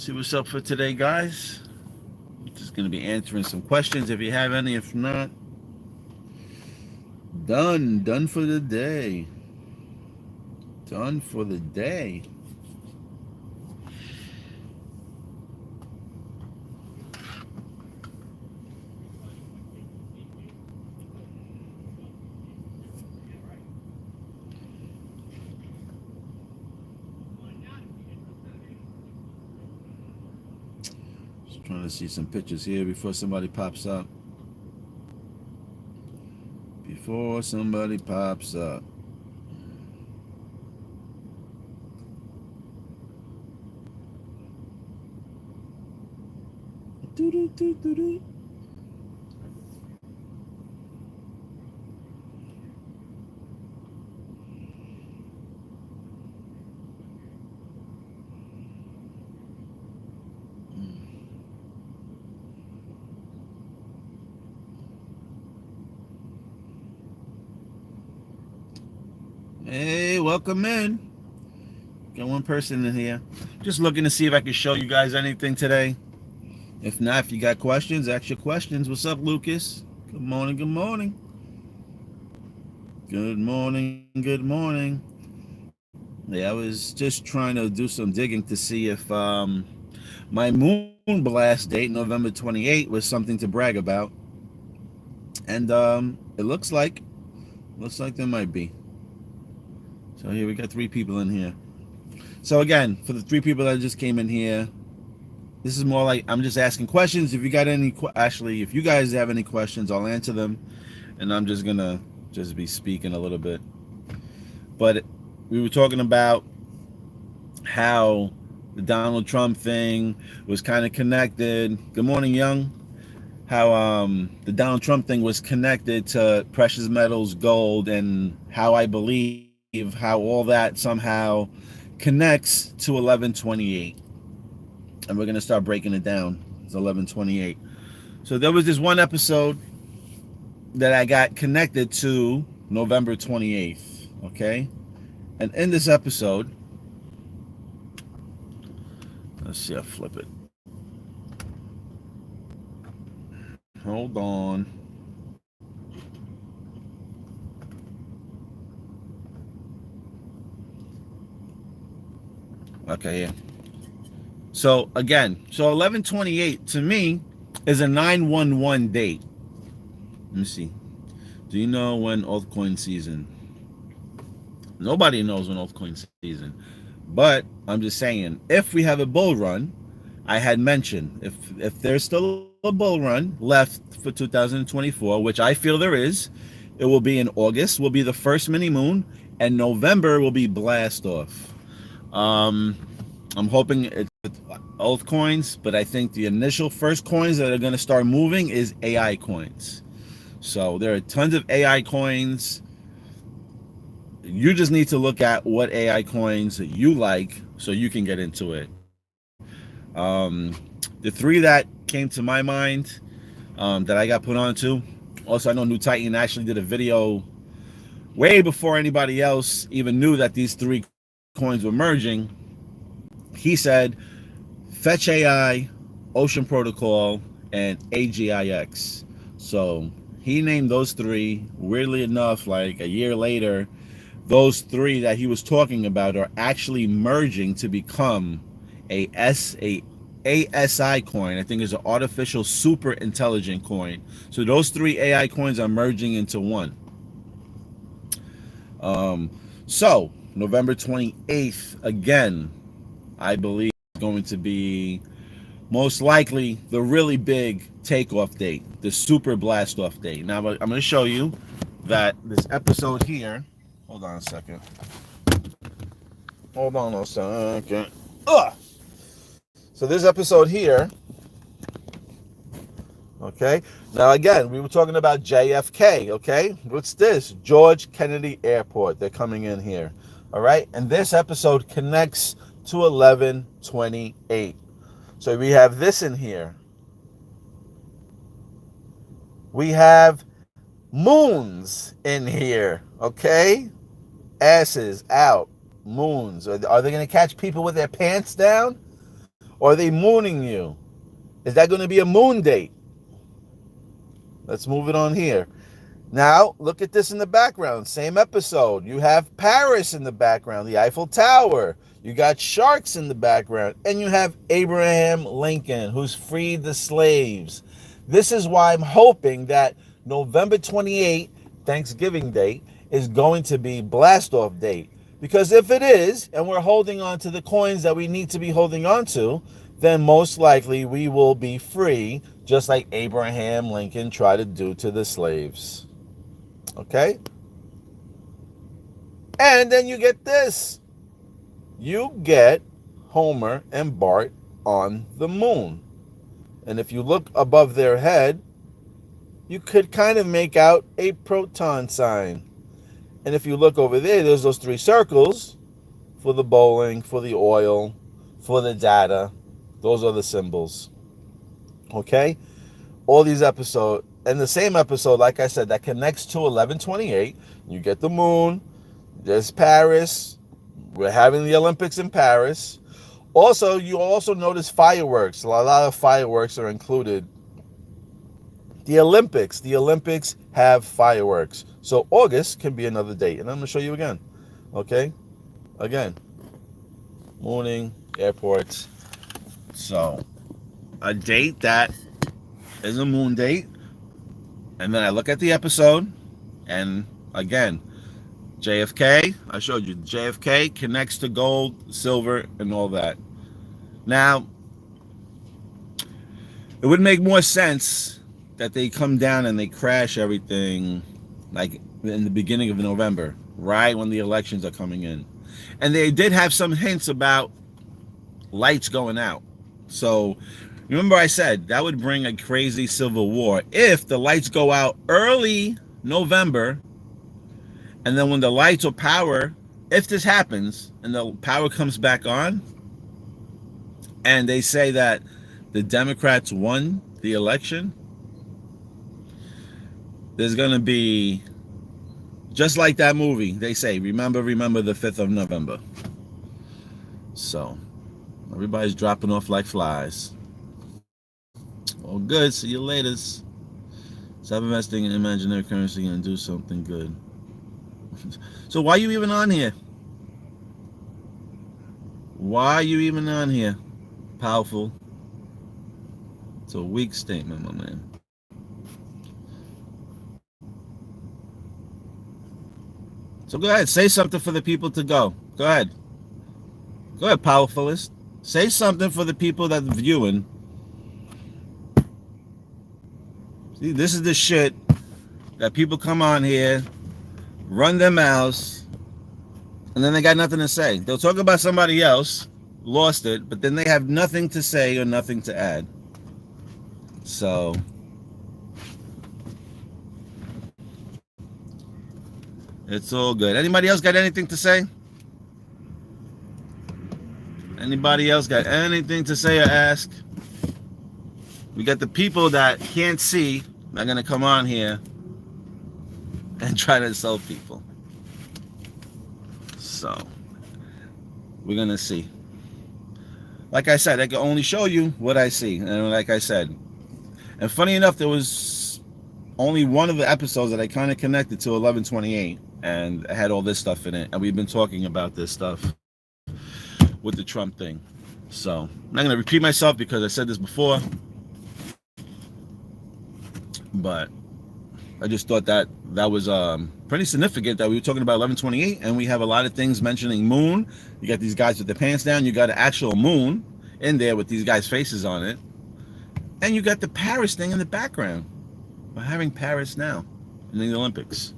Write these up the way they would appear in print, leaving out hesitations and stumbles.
See what's up for today, guys. Just going to be answering some questions if you have any. If not, done for the day. Done for the day. Just trying to see some pictures here before somebody pops up. Before somebody pops up. Doo-doo-doo-doo-doo. Hey, welcome in. Got one person in here. Just looking to see if I can show you guys anything today. If not, if you got questions, ask your questions. What's up, Lucas? Good morning, good morning. Good morning, good morning. Yeah, I was just trying to do some digging to see if my moon blast date, November 28th, was something to brag about. And it looks like there might be. So here we got 3 people in here. So again, for the 3 people that just came in here, this is more like I'm just asking questions. If you got any, if you guys have any questions, I'll answer them. And I'm just gonna just be speaking a little bit. But we were talking about how the Donald Trump thing was kind of connected. Good morning, Young. How the Donald Trump thing was connected to precious metals, gold, and how I believe how all that somehow connects to 1128. And we're going to start breaking it down. It's 1128. So there was this one episode that I got connected to November 28th, okay? And in this episode, let's see, I'll flip it. Hold on. Okay, yeah. So again, 1128 to me is a 911 date. Let me see. Do you know when altcoin season? Nobody knows when altcoin season. But I'm just saying, if we have a bull run, I had mentioned if there's still a bull run left for 2024, which I feel there is, it will be in August, will be the first mini moon, and November will be blast off. I'm hoping it's altcoins, but I think the initial first coins that are going to start moving is AI coins. So there are tons of AI coins. You just need to look at what AI coins that you like so you can get into it. The 3 that came to my mind that I got put onto. Also, I know New Titan actually did a video way before anybody else even knew that these 3 coins were merging. He said Fetch AI, Ocean Protocol, and AGIX. So he named those 3. Weirdly enough, like a year later, those 3 that he was talking about are actually merging to become a ASI coin. I think is an artificial super intelligent coin. So those 3 AI coins are merging into one. So November 28th, again, I believe is going to be most likely the really big takeoff date, the super blast off date. Now I'm going to show you that this episode here, hold on a second. Hold on a second. Ugh. So this episode here, okay? Now again, we were talking about JFK, okay? What's this? George Kennedy Airport. They're coming in here, all right? And this episode connects to 1128. So we have this in here. We have moons in here, okay? Asses out, moons. Are they going to catch people with their pants down? Or are they mooning you? Is that going to be a moon date? Let's move it on here. Now, look at this in the background. Same episode. You have Paris in the background, the Eiffel Tower. You got sharks in the background. And you have Abraham Lincoln, who's freed the slaves. This is why I'm hoping that November 28th, Thanksgiving Day, is going to be blast-off date. Because if it is, and we're holding on to the coins that we need to be holding on to, then most likely we will be free, just like Abraham Lincoln tried to do to the slaves. Okay? And then you get this. You get Homer and Bart on the moon. And if you look above their head, you could kind of make out a proton sign. And if you look over there, there's those three circles for the bowling, for the oil, for the data. Those are the symbols. Okay? All these episodes, and the same episode, like I said, that connects to 1128. You get the moon. There's Paris. We're having the Olympics in Paris. Also, you also notice fireworks. A lot of fireworks are included. The Olympics have fireworks. So August can be another date. And I'm going to show you again. Okay? Again. Morning, airports. So, a date that is a moon date. And then I look at the episode. And again, JFK. I showed you. JFK connects to gold, silver, and all that. Now, it would make more sense that they come down and they crash everything like in the beginning of November, right when the elections are coming in. And they did have some hints about lights going out. So remember I said that would bring a crazy civil war if the lights go out early November, and then when the lights or power, if this happens and the power comes back on and they say that the Democrats won the election, there's going to be, just like that movie, they say, remember the 5th of November. So, everybody's dropping off like flies. All good. See you later. Stop investing in imaginary currency and do something good. So why are you even on here? Why are you even on here? Powerful. It's a weak statement, my man. So go ahead, say something for the people to go. Go ahead. Go ahead, powerfulist. Say something for the people that are viewing. See, this is the shit that people come on here, run their mouths, and then they got nothing to say. They'll talk about somebody else, lost it, but then they have nothing to say or nothing to add. So it's all good. Anybody else got anything to say? Anybody else got anything to say or ask? We got the people that can't see. They're going to come on here and try to insult people. So, we're going to see. Like I said, I can only show you what I see. And like I said, and funny enough, there was only one of the episodes that I kind of connected to 1128. And I had all this stuff in it. And we've been talking about this stuff with the Trump thing. So, I'm not going to repeat myself because I said this before. But I just thought that was pretty significant that we were talking about 1128, and we have a lot of things mentioning moon. You got these guys with their pants down. You got an actual moon in there with these guys' faces on it. And you got the Paris thing in the background. We're having Paris now in the Olympics.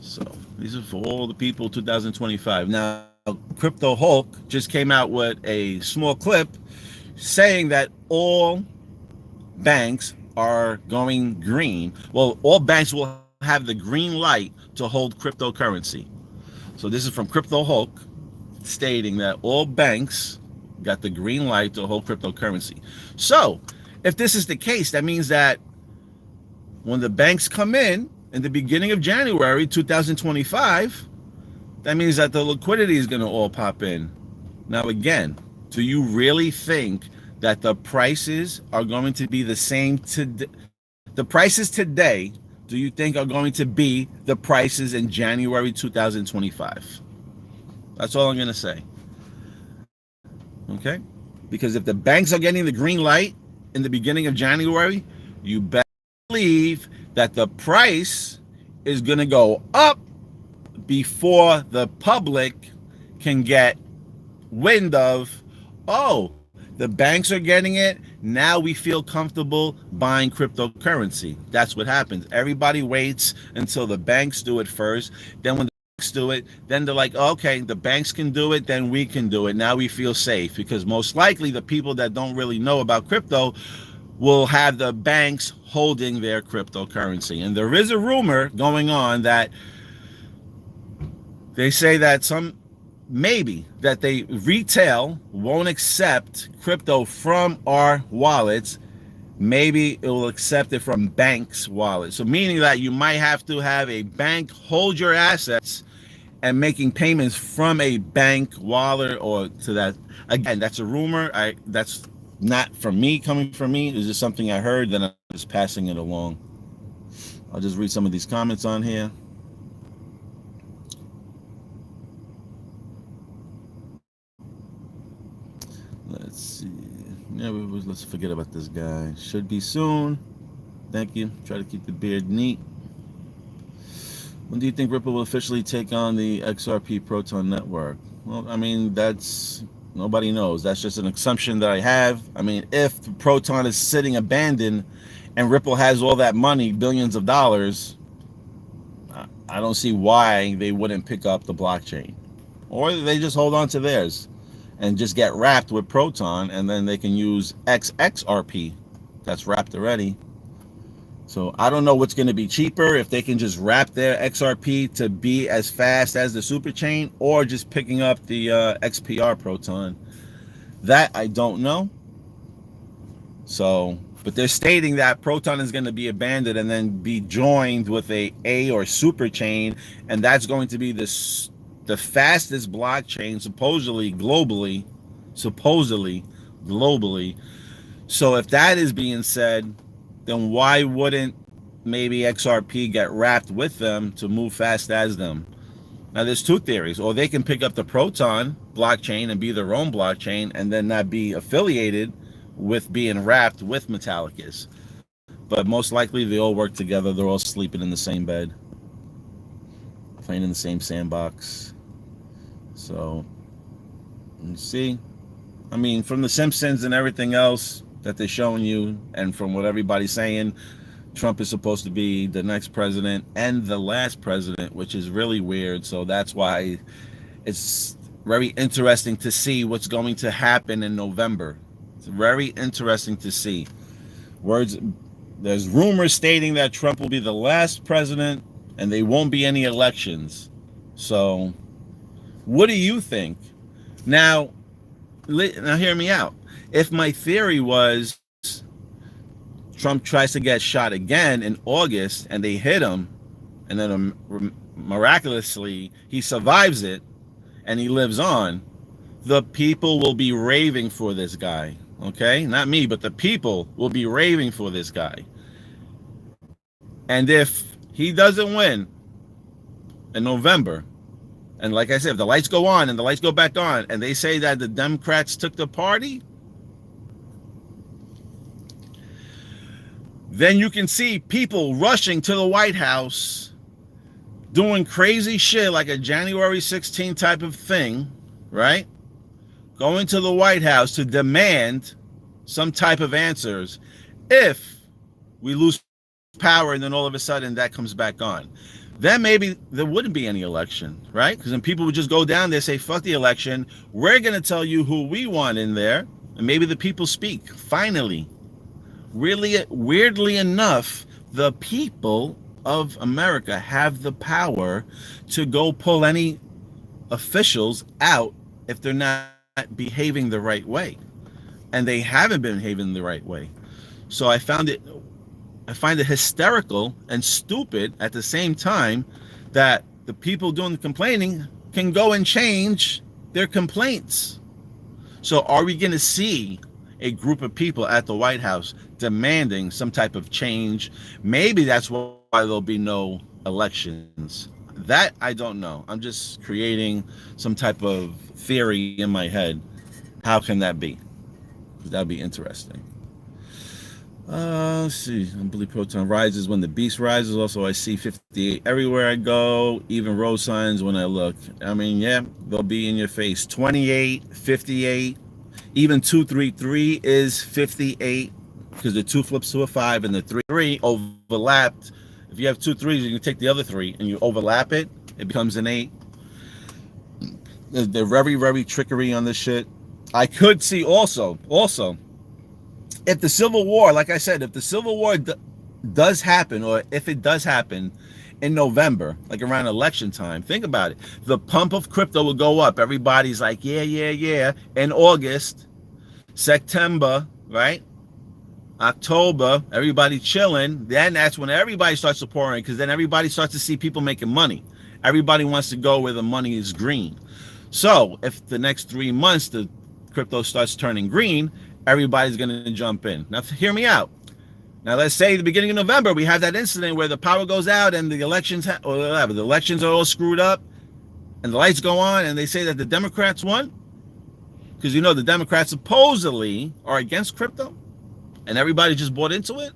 So these are for all the people 2025. Now, Crypto Hulk just came out with a small clip saying that all banks are going green. Well, all banks will have the green light to hold cryptocurrency. So this is from Crypto Hulk stating that all banks got the green light to hold cryptocurrency. So if this is the case, that means that when the banks come in the beginning of January 2025, that means that the liquidity is going to all pop in. Now again, Do you really think that the prices are going to be the same today? The prices today, do you think are going to be the prices in January 2025? That's all I'm going to say. Okay? Because if the banks are getting the green light in the beginning of January, you better believe that the price is going to go up before the public can get wind of, oh, the banks are getting it. Now we feel comfortable buying cryptocurrency. That's what happens. Everybody waits until the banks do it first. Then when the banks do it, then they're like, okay, the banks can do it, then we can do it. Now we feel safe because most likely the people that don't really know about crypto will have the banks holding their cryptocurrency. And there is a rumor going on that they say that maybe that they retail won't accept crypto from our wallets. Maybe it will accept it from banks' wallets. So meaning that you might have to have a bank hold your assets and making payments from a bank wallet or to that. Again, that's a rumor. That's not from me, coming from me. It's just something I heard, then I'm just passing it along. I'll just read some of these comments on here. Let's see. Yeah, let's forget about this guy. Should be soon. Thank you. Try to keep the beard neat. When do you think Ripple will officially take on the XRP Proton network? Well, I mean, nobody knows. That's just an assumption that I have. I mean, if Proton is sitting abandoned and Ripple has all that money, billions of dollars, I don't see why they wouldn't pick up the blockchain. Or they just hold on to theirs and just get wrapped with Proton, and then they can use XRP. That's wrapped already. So I don't know what's going to be cheaper, if they can just wrap their XRP to be as fast as the super chain, or just picking up the XPR Proton. That I don't know. So, but they're stating that Proton is going to be abandoned and then be joined with a or super chain, and that's going to be the fastest blockchain supposedly globally. So if that is being said, then why wouldn't maybe XRP get wrapped with them to move fast as them? Now there's two theories. Or they can pick up the Proton blockchain and be their own blockchain and then not be affiliated with being wrapped with Metallicus. But most likely they all work together. They're all sleeping in the same bed, playing in the same sandbox. So, let's see. I mean, from The Simpsons and everything else that they're showing you, and from what everybody's saying, Trump is supposed to be the next president and the last president, which is really weird. So that's why it's very interesting to see what's going to happen in November. It's very interesting to see. There's rumors stating that Trump will be the last president and there won't be any elections. So what do you think? Now hear me out. If my theory was Trump tries to get shot again in August and they hit him, and then miraculously he survives it and he lives on, the people will be raving for this guy. Okay? Not me, but the people will be raving for this guy. And if he doesn't win in November, and like I said, if the lights go on and the lights go back on and they say that the Democrats took the party, then you can see people rushing to the White House doing crazy shit like a January 16 type of thing, right? Going to the White House to demand some type of answers if we lose power and then all of a sudden that comes back on. Then maybe there wouldn't be any election, right? Because then people would just go down there, say, fuck the election. We're going to tell you who we want in there. And maybe the people speak. Finally, really, weirdly enough, the people of America have the power to go pull any officials out if they're not behaving the right way. And they haven't been behaving the right way. So I find it hysterical and stupid at the same time that the people doing the complaining can go and change their complaints. So are we going to see a group of people at the White House demanding some type of change? Maybe that's why there'll be no elections. That I don't know. I'm just creating some type of theory in my head. How can that be? That'd be interesting. Let's see. I believe proton rises when the beast rises. Also, I see 58 everywhere I go, even road signs when I look. I mean, yeah, they'll be in your face. 28, 58, even 233 is 58 because the two flips to a five and the three overlapped. If you have two threes, you can take the other three and you overlap it, it becomes an eight. They're very, very trickery on this shit. I could see also, if the Civil War, like I said, if the Civil War does happen, or if it does happen in November, like around election time, think about it. The pump of crypto will go up. Everybody's like, yeah, yeah, yeah. In August, September, right? October, everybody chilling. Then that's when everybody starts supporting, because then everybody starts to see people making money. Everybody wants to go where the money is green. So if the next 3 months the crypto starts turning green, everybody's going to jump in. Now, hear me out. Now, let's say the beginning of November, we have that incident where the power goes out and the elections, or whatever, the elections are all screwed up and the lights go on and they say that the Democrats won. Because, the Democrats supposedly are against crypto and everybody just bought into it.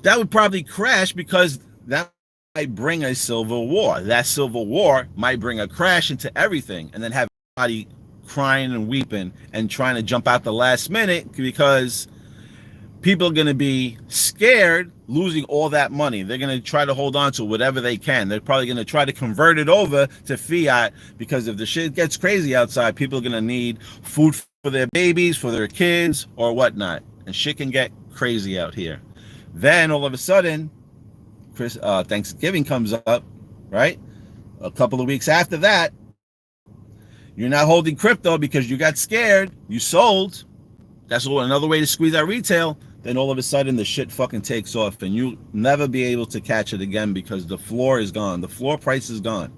That would probably crash because that might bring a civil war. That civil war might bring a crash into everything and then have everybody crying and weeping and trying to jump out the last minute because people are going to be scared losing all that money. They're going to try to hold on to whatever they can. They're probably going to try to convert it over to fiat because if the shit gets crazy outside, people are going to need food for their babies, for their kids, or whatnot. And shit can get crazy out here. Then all of a sudden, Thanksgiving comes up, right? A couple of weeks after that, you're not holding crypto because you got scared. You sold. That's another way to squeeze out retail. Then all of a sudden the shit fucking takes off and you'll never be able to catch it again because the floor is gone. The floor price is gone.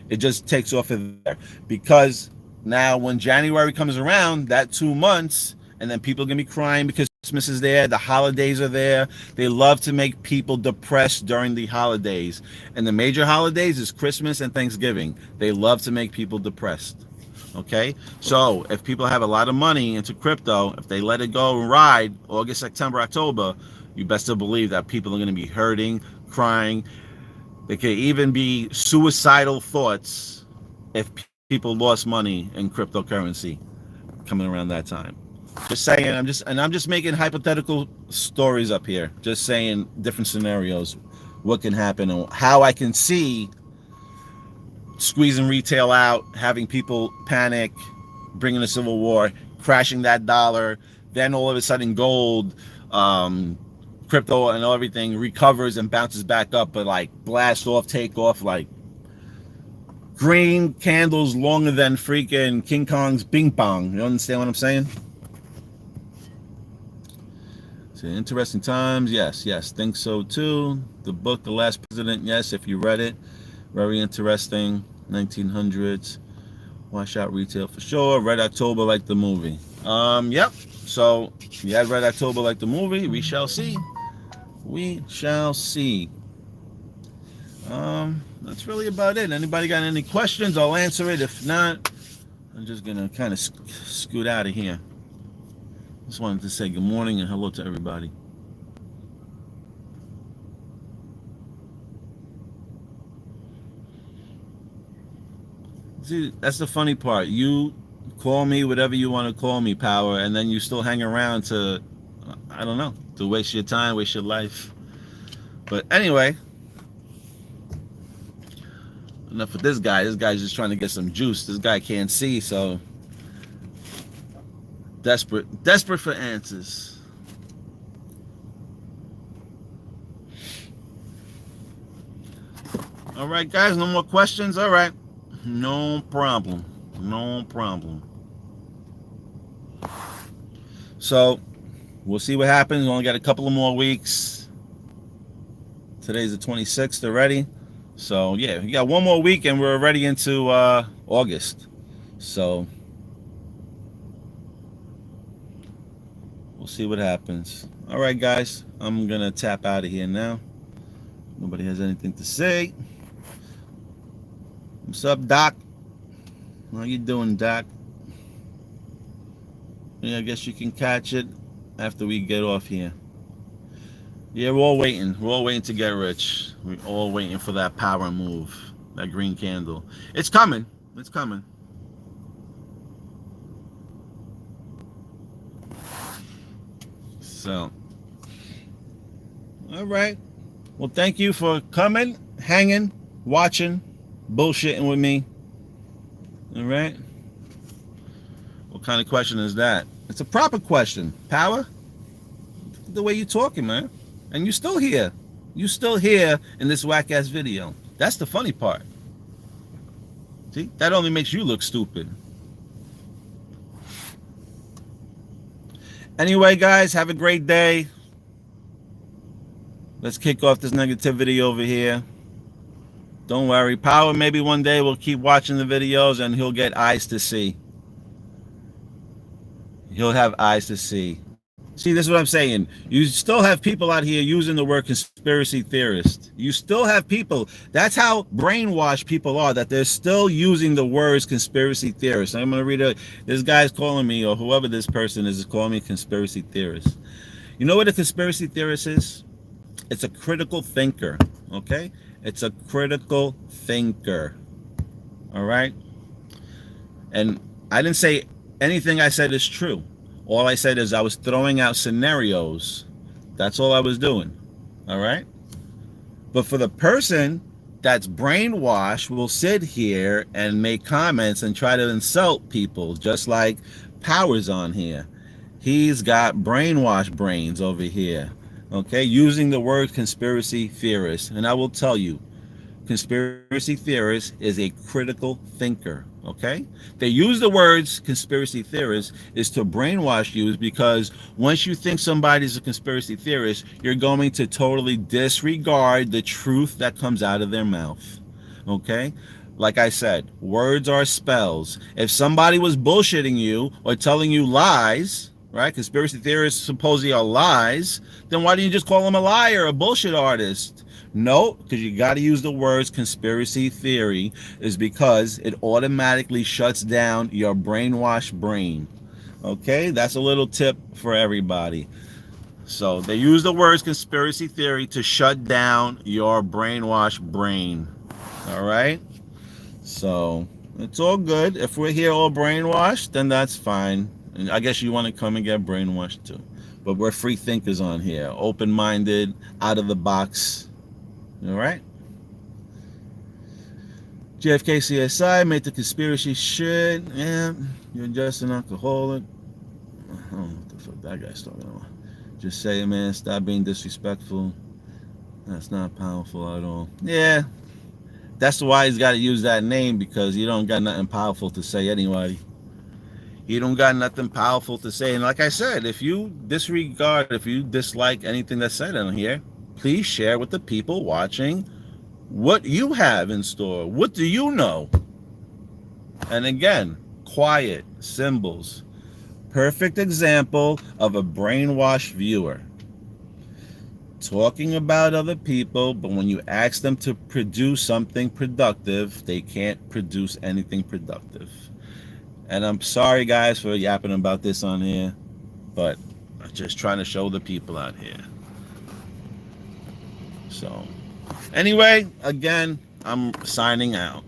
It just takes off there. Because now when January comes around, that 2 months, and then people are going to be crying because Christmas is there, the holidays are there. They love to make people depressed during the holidays. And the major holidays is Christmas and Thanksgiving. They love to make people depressed. Okay, so if people have a lot of money into crypto, if they let it go and ride August, September, October, you best to believe that people are going to be hurting, crying. There could even be suicidal thoughts if people lost money in cryptocurrency coming around that time. Just saying, I'm just making hypothetical stories up here. Just saying different scenarios, what can happen, and how I can see squeezing retail out, having people panic, bringing a civil war, crashing that dollar. Then all of a sudden gold, crypto and everything recovers and bounces back up, but like blast off, take off, like green candles longer than freaking King Kong's ping pong. You understand what I'm saying? So interesting times. Yes, think so too. The book, The Last President, yes, if you read it. Very interesting. 1900s. Wash out retail for sure. Red October like the movie. Yep. So you had Red October like the movie. We shall see. We shall see. That's really about it. Anybody got any questions? I'll answer it. If not, I'm just gonna kind of scoot out of here. Just wanted to say good morning and hello to everybody. See, that's the funny part. You call me whatever you want to call me, Power, and then you still hang around to, I don't know, to waste your time, waste your life. But anyway, enough with this guy. This guy's just trying to get some juice. This guy can't see, so desperate for answers. All right, guys, no more questions. All right. No problem. So we'll see what happens. We only got a couple of more weeks. Today's the 26th already. So yeah, we got one more week and we're already into August. So we'll see what happens. All right, guys, I'm gonna tap out of here now. Nobody has anything to say. What's up, Doc? How you doing, Doc? Yeah, I guess you can catch it after we get off here. Yeah, we're all waiting. We're all waiting to get rich. We're all waiting for that power move, that green candle. It's coming. It's coming. So, all right. Well, thank you for coming, hanging, watching, bullshitting with me. All right. What kind of question is that? It's a proper question. Power? The way you talking, man. And you still here. You still here in this whack ass video. That's the funny part. See? That only makes you look stupid. Anyway, guys, have a great day. Let's kick off this negativity over here. Don't worry. Power maybe one day will keep watching the videos and he'll get eyes to see. He'll have eyes to see. See, this is what I'm saying. You still have people out here using the word conspiracy theorist. You still have people. That's how brainwashed people are, that they're still using the words conspiracy theorist. I'm going to read it. This guy's calling me, or whoever this person is calling me conspiracy theorist. You know what a conspiracy theorist is? It's a critical thinker, okay? It's a critical thinker, all right? And I didn't say anything I said is true. All I said is I was throwing out scenarios. That's all I was doing, all right? But for the person that's brainwashed will sit here and make comments and try to insult people, just like Power's on here. He's got brainwashed brains over here, okay, using the word conspiracy theorist. And I will tell you, conspiracy theorist is a critical thinker, okay? They use the words conspiracy theorist is to brainwash you, because once you think somebody's a conspiracy theorist, you're going to totally disregard the truth that comes out of their mouth, okay? Like I said, words are spells. If somebody was bullshitting you or telling you lies, right? Conspiracy theorists supposedly are lies, then why don't you just call them a liar, a bullshit artist? No, because you got to use the words conspiracy theory, is because it automatically shuts down your brainwashed brain. Okay, that's a little tip for everybody. So they use the words conspiracy theory to shut down your brainwashed brain. All right, so it's all good. If we're here all brainwashed, then that's fine. And I guess you want to come and get brainwashed too. But we're free thinkers on here, open-minded, out of the box. All right. JFK CSI made the conspiracy shit. Yeah, you're just an alcoholic. I don't know what the fuck that guy's talking about. Just say it, man. Stop being disrespectful. That's not powerful at all. Yeah, that's why he's got to use that name, because you don't got nothing powerful to say anyway. You don't got nothing powerful to say. And like I said, if you disregard, if you dislike anything that's said on here, please share with the people watching what you have in store. What do you know? And again, quiet, symbols. Perfect example of a brainwashed viewer. Talking about other people, but when you ask them to produce something productive, they can't produce anything productive. And I'm sorry, guys, for yapping about this on here, but I'm just trying to show the people out here. So, anyway, again, I'm signing out.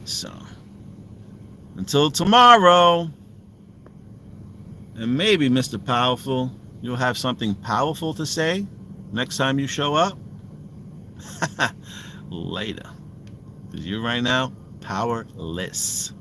So, until tomorrow, and maybe, Mr. Powerful, you'll have something powerful to say next time you show up. Later. Because you're right now powerless.